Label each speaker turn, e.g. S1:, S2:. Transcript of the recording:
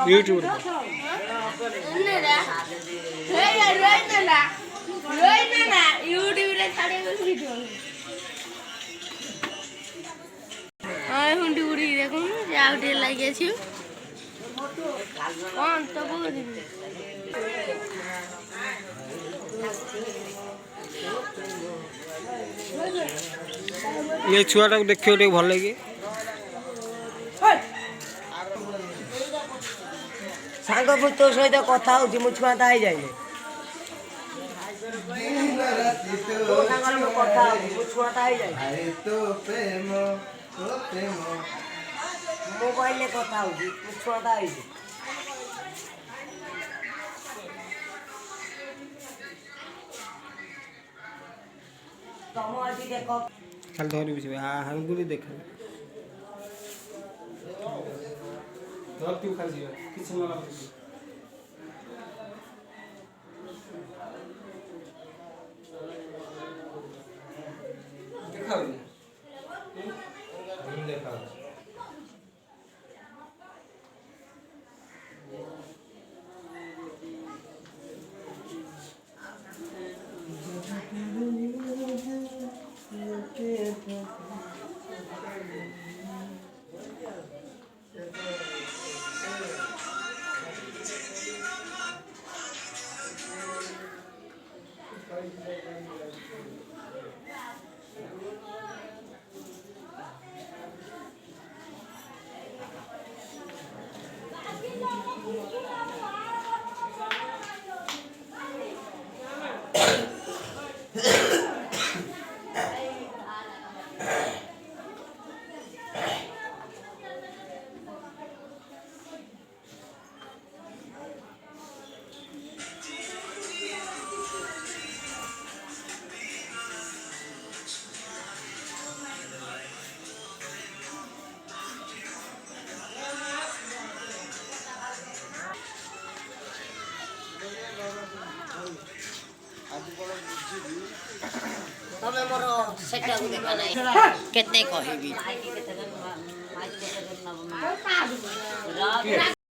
S1: YouTube हुंडी उड़ी देखो आउटे लगे छु कौन तो बोल ये छुआटा को देखियो टे भल लगे
S2: सांग मु तो सहित कथा होची मु छुआटा आइ जाइले तो सांगल मु कथा होची मु छुआटा आइ जाइले अरे तो प्रेम मोबाइल ले कथा होची मु छुआटा आइ जाइले तम आज देखो
S1: चल धरी बिछ हां गुली देख धर तू खा जी किछ न लाग देखाओ हम देखाओ
S2: तमे मोर सेटा को देखा नै केते कहबी